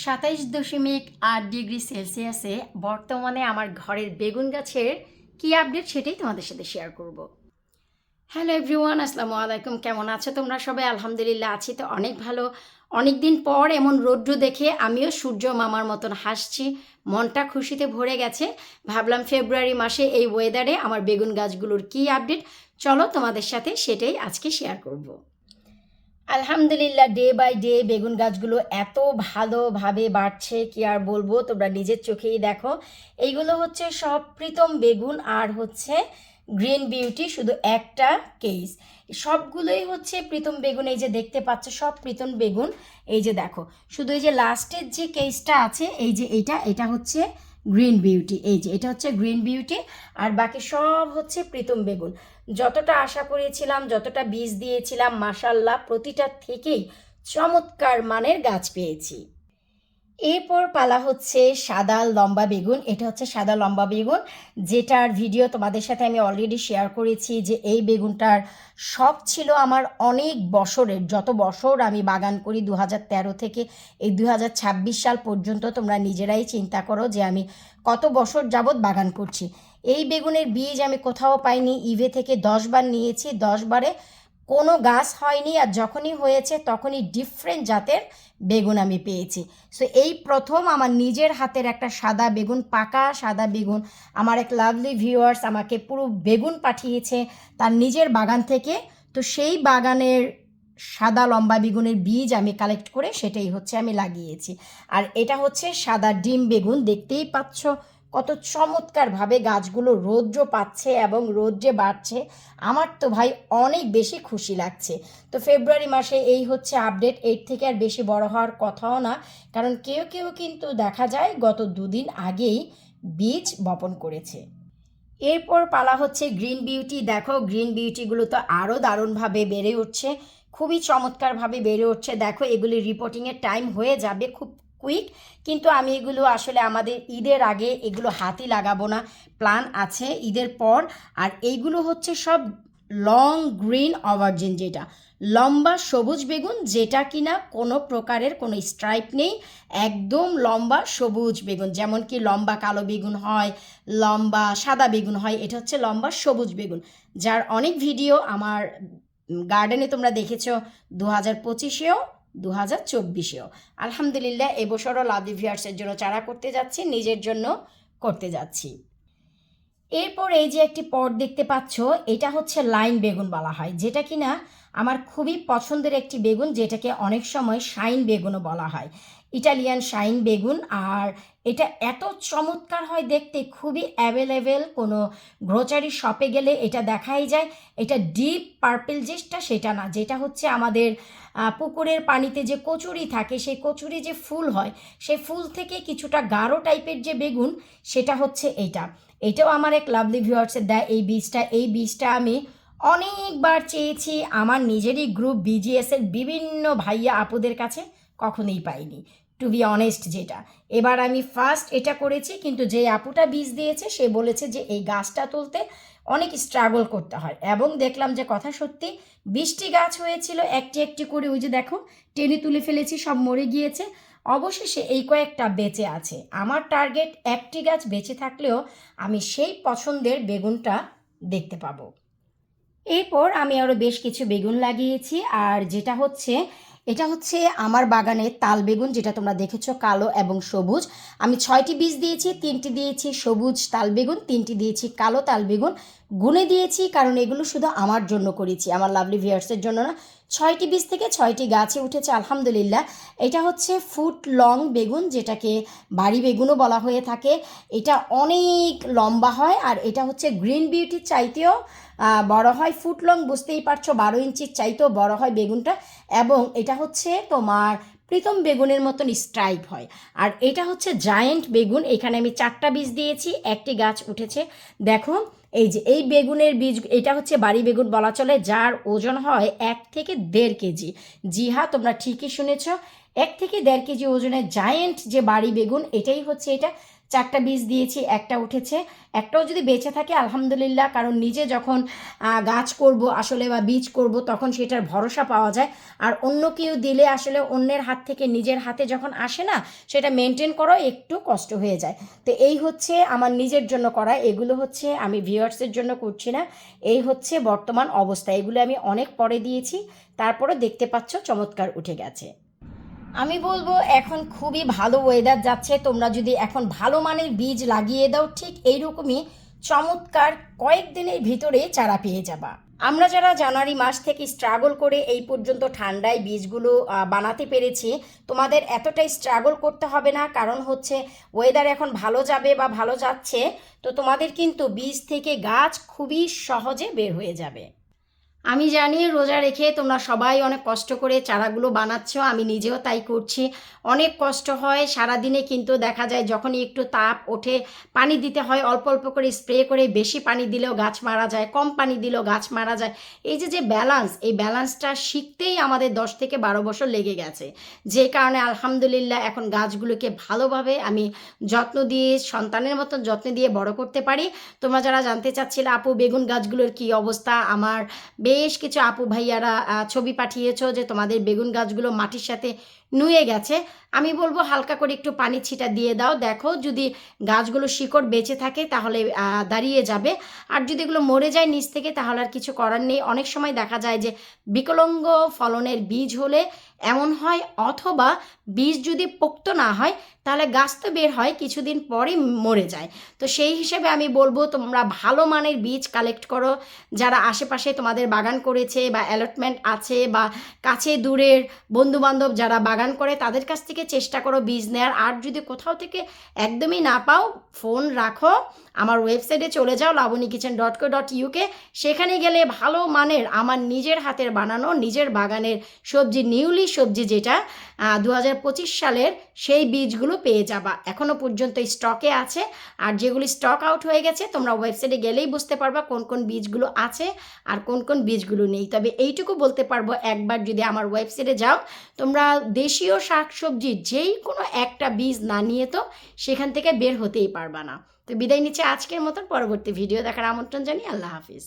27.8 degree সেলসিয়াসে বর্তমানে আমার ঘরের বেগুন গাছের কি আপডেট সেটাই তোমাদের সাথে শেয়ার করব। হ্যালো এভরিওয়ান, আসসালামু আলাইকুম। কেমন আছো তোমরা সবাই? আলহামদুলিল্লাহ আছি তো অনেক ভালো। অনেক দিন পর এমন রৌদ্র দেখে আমিও সূর্য মামার মতন হাসছি, মনটা খুশিতে ভরে গেছে। ভাবলাম ফেব্রুয়ারি মাসে এই ওয়েদারে আমার বেগুন গাছগুলোর কি আপডেট, চলো তোমাদের সাথে সেটাই আজকে শেয়ার করব। আলহামদুলিল্লাহ, ডে বাই ডে বেগুন গাছগুলো এত ভালোভাবে বাড়ছে কি আর বলবো, তোমরা নিজের চোখেই দেখো। এইগুলো হচ্ছে সব প্রীতম বেগুন আর হচ্ছে গ্রিন বিউটি, শুধু একটা কেস। সবগুলোই হচ্ছে প্রীতম বেগুন, এই যে দেখতে পাচ্ছ সব প্রীতম বেগুন। এই যে দেখো, শুধু এই যে লাস্টের যে কেসটা আছে, এই যে এটা হচ্ছে গ্রিন বিউটি, এই যে এটা হচ্ছে গ্রিন বিউটি, আর বাকি সব হচ্ছে প্রীতম বেগুন। যতটা আশা করেছিলাম, যতটা বীজ দিয়েছিলাম, মাশাল্লাহ প্রতিটা থেকেই চমৎকার মানের গাছ পেয়েছি। এরপর পালা হচ্ছে সাদা লম্বা বেগুন। এটা হচ্ছে সাদা লম্বা বেগুন, যেটার ভিডিও তোমাদের সাথে আমি অলরেডি শেয়ার করেছি। যে এই বেগুনটার শখ ছিল আমার অনেক বছরের, যত বছর আমি বাগান করি 2013 থেকে এই 2026 সাল পর্যন্ত, তোমরা নিজেরাই চিন্তা করো যে আমি কত বছর যাবৎ বাগান করছি। এই বেগুনের বীজ আমি কোথাও পাইনি, ইভে থেকে 10 বার নিয়েছি, 10 বারে কোনো গাছ হয়নি, আর যখনই হয়েছে তখনই ডিফারেন্ট জাতের বেগুন আমি পেয়েছি। সো এই প্রথম আমার নিজের হাতের একটা সাদা বেগুন, পাকা সাদা বেগুন। আমার এক লাভলি ভিউয়ার্স আমাকে পুরো বেগুন পাঠিয়েছে তার নিজের বাগান থেকে। তো সেই বাগানের সাদা লম্বা বেগুনের বীজ আমি কালেক্ট করে সেটাই হচ্ছে আমি লাগিয়েছি। আর এটা হচ্ছে সাদা ডিম বেগুন, দেখতেই পাচ্ছ কত চমৎকারভাবে গাছগুলো রৌদ্র পাচ্ছে এবং রৌদ্রে বাড়ছে। আমার তো ভাই অনেক বেশি খুশি লাগছে। তো ফেব্রুয়ারি মাসে এই হচ্ছে আপডেট, এর থেকে আর বেশি বড় হওয়ার কথাও না, কারণ কেউ কেউ কিন্তু দেখা যায় গত 2 দিন আগেই বীজ বপন করেছে। এরপর পালা হচ্ছে গ্রিন বিউটি। দেখো গ্রিন বিউটিগুলো তো আরও দারুণভাবে বেড়ে উঠছে, খুবই চমৎকারভাবে বেড়ে উঠছে। দেখো এগুলি রিপোর্টিংয়ের টাইম হয়ে যাবে খুব কুইক, কিন্তু আমি এগুলো আসলে আমাদের ঈদের আগে এগুলো হাতই লাগাবো না, প্ল্যান আছে ঈদের পর। আর এইগুলো হচ্ছে সব লং গ্রিন অভারজিন, যেটা লম্বা সবুজ বেগুন, যেটা কিনা কোনো প্রকারের কোনো স্ট্রাইপ নেই, একদম লম্বা সবুজ বেগুন। যেমন কি লম্বা কালো বেগুন হয়, লম্বা সাদা বেগুন হয়, এটা হচ্ছে লম্বা সবুজ বেগুন, যার অনেক ভিডিও আমার গার্ডেনে তোমরা দেখেছ 2025-এও 2024-এও। আলহামদুলিল্লাহ এবছরও লাভলি ভিউয়ার্সের জন্য চারা করতে যাচ্ছি, নিজের জন্য করতে যাচ্ছি। এরপর এই যে একটি পট দেখতে পাচ্ছ, এটা হচ্ছে লাইন বেগুন বলা হয়, যেটা কিনা আমার খুবই পছন্দের একটি বেগুন, যেটাকে অনেক সময় শাইন বেগুনও বলা হয়, ইটালিয়ান শাইন বেগুন। আর এটা এত চমৎকার হয় দেখতে, খুবই অ্যাভেলেবেল, কোনো গ্রোসারি শপে গেলে এটা দেখাই যায়। এটা ডিপ পার্পেল যেটা, সেটা না, যেটা হচ্ছে আমাদের পুকুরের পানিতে যে কচুরি থাকে, সেই কচুরি যে ফুল হয়, সেই ফুল থেকে কিছুটা গাঢ় টাইপের যে বেগুন, সেটা হচ্ছে এইটা। এটাও আমার এক লাভলি ভিউয়ার্সের দেয় এই বীজটা। এই বীজটা আমি অনেকবার চেয়েছি আমার নিজেরই গ্রুপ বিজিএসের বিভিন্ন ভাইয়া আপুদের কাছে, কখনোই পাইনি, টু বি অনেস্ট। যেটা এবার আমি ফার্স্ট এটা করেছি, কিন্তু যে আপুটা বীজ দিয়েছে সে বলেছে যে এই গাছটা তুলতে অনেক স্ট্রাগল করতে হয়, এবং দেখলাম যে কথা সত্যি। 20টি গাছ হয়েছিল, একটি একটি করে ওই যে দেখো টেনে তুলে ফেলেছি, সব মরে গিয়েছে। অবশেষে এই কয়েকটা বেঁচে আছে। আমার টার্গেট একটি গাছ বেঁচে থাকলেও আমি সেই পছন্দের বেগুনটা দেখতে পাবো। এরপর আমি আরও বেশ কিছু বেগুন লাগিয়েছি, আর যেটা হচ্ছে এটা হচ্ছে আমার বাগানে তাল বেগুন, যেটা তোমরা দেখেছো কালো এবং সবুজ। আমি 6টি বীজ দিয়েছি, 3টি দিয়েছি সবুজ তাল বেগুন, 3টি দিয়েছি কালো তাল বেগুন। গুনে দিয়েছি কারণ এগুলো শুধু আমার জন্য করেছি, আমার লাভলি ভিউয়ার্সের জন্য না। 6টি বীজ থেকে 6টি গাছে উঠেছে আলহামদুলিল্লাহ। এটা হচ্ছে ফুট লং বেগুন, যেটাকে বাড়ি বেগুনও বলা হয়ে থাকে। এটা অনেক লম্বা হয়, আর এটা হচ্ছে গ্রিন বিউটির চাইতেও বড় হয়। ফুট লং বুঝতেই পারছো, 12 ইঞ্চির চাইতেও বড় হয় বেগুনটা, এবং এটা হচ্ছে তোমার প্রীতম বেগুনের মতন স্ট্রাইপ হয়। আর এটা হচ্ছে জায়েন্ট বেগুন। এখানে আমি 4টা বীজ দিয়েছি, একটি গাছ উঠেছে। দেখো এই যে এই বেগুনের বীজ, এটা হচ্ছে বাড়ি বেগুন বলা চলে, যার ওজন হয় 1 থেকে 1.5 কেজি। জি হ্যাঁ, তোমরা ঠিকই শুনেছ, 1 থেকে 1.5 কেজি ওজনের জায়েন্ট যে বাড়ি বেগুন, এটাই হচ্ছে এটা। 4টা বীজ দিয়েছি, একটা উঠেছে, একটাও যদি বেঁচে থাকে আলহামদুলিল্লাহ, কারণ নিজে যখন গাছ করব আসলে বা বীজ করব তখন সেটার ভরসা পাওয়া যায়। আর অন্য কেউ দিলে আসলে অন্যের হাত থেকে নিজের হাতে যখন আসে না, সেটা মেনটেন করা একটু কষ্ট হয়ে যায়। তো এই হচ্ছে আমার নিজের জন্য করা, এগুলো হচ্ছে আমি ভিউয়ার্সের জন্য করছি না। এই হচ্ছে বর্তমান অবস্থা, এগুলো আমি অনেক পরে দিয়েছি, তারপরে দেখতে পাচ্ছ চমৎকার উঠে গেছে। আমি বলবো এখন খুবই ভালো ওয়েদার যাচ্ছে, তোমরা যদি এখন ভালো মানের বীজ লাগিয়ে দাও ঠিক এইরকমই চমৎকার কয়েকদিনের ভিতরে চারা পেয়ে যাবা। আমরা যারা জানুয়ারি মাস থেকে স্ট্রাগল করে এই পর্যন্ত ঠান্ডায় বীজগুলো বানাতে পেরেছি, তোমাদের এতটাই স্ট্রাগল করতে হবে না, কারণ হচ্ছে ওয়েদার এখন ভালো যাবে বা ভালো যাচ্ছে, তো তোমাদের কিন্তু বীজ থেকে গাছ খুবই সহজে বের হয়ে যাবে। আমি জানি রোজা রেখে তোমরা সবাই অনেক কষ্ট করে চারাগুলো বানাচ্ছ, আমি নিজেও তাই করছি। অনেক কষ্ট হয় সারাদিনে, কিন্তু দেখা যায় যখনই একটু তাপ ওঠে পানি দিতে হয়, অল্প অল্প করে স্প্রে করে, বেশি পানি দিলেও গাছ মারা যায়, কম পানি দিলেও গাছ মারা যায়। এই যে ব্যালান্স, এই ব্যালান্সটা শিখতেই আমাদের 10 থেকে 12 বছর লেগে গেছে, যে কারণে আলহামদুলিল্লাহ এখন গাছগুলোকে ভালোভাবে আমি যত্ন দিয়ে, সন্তানের মতন যত্ন দিয়ে বড় করতে পারি। তোমরা যারা জানতে চাচ্ছিলে আপু বেগুন গাছগুলোর কী অবস্থা, আমার বেশ কিছু আপু ভাইয়ারা ছবি পাঠিয়েছো যে তোমাদের বেগুন গাছগুলো মাটির সাথে নুয়ে গেছে। আমি বলবো হালকা করে একটু পানি ছিটা দিয়ে দাও, দেখো যদি গাছগুলো শিকড় বেঁচে থাকে তাহলে দাঁড়িয়ে যাবে, আর যদি এগুলো মরে যায় নিচ থেকে তাহলে আর কিছু করার নেই। অনেক সময় দেখা যায় যে বিকলাঙ্গ ফলনের বীজ হলে এমন হয়, অথবা বীজ যদি পোক্ত না হয় তাহলে গাছ তো বের হয় কিছুদিন পরে মরে যায়। তো সেই হিসেবে আমি বলবো তোমরা ভালো মানের বীজ কালেক্ট করো, যারা আশেপাশে তোমাদের বাগান করেছে বা অ্যালটমেন্ট আছে বা কাছে দূরের বন্ধুবান্ধব যারা বাগান করে তাদের কাছ থেকে চেষ্টা করো বীজ নেওয়ার। আর যদি কোথাও থেকে একদমই না পাও, ফোন রাখো, আমার ওয়েবসাইটে চলে যাও lavanykichen.co.uk, সেখানে গেলে ভালো মানের আমার নিজের হাতের বানানো নিজের বাগানের সবজি, নিউলি সবজি যেটা 2025 সালের, সেই বীজগুলো পেয়ে যাবা। এখনও পর্যন্ত স্টকে আছে, আর যেগুলি স্টক আউট হয়ে গেছে তোমরা ওয়েবসাইটে গেলেই বুঝতে পারবা কোন কোন বীজগুলো আছে আর কোন কোন বীজগুলো নেই। তবে এইটুকু বলতে পারবো, একবার যদি আমার ওয়েবসাইটে যাও তোমরা দেশীয় শাকসবজি যেই কোনো একটা বীজ না নিয়ে তো সেখান থেকে বের হতেই পারবা না। তো বিদায় নিচ্ছে আজকের মতন, পরবর্তী ভিডিও দেখার আমন্ত্রণ জানিয়ে আল্লাহ হাফিজ।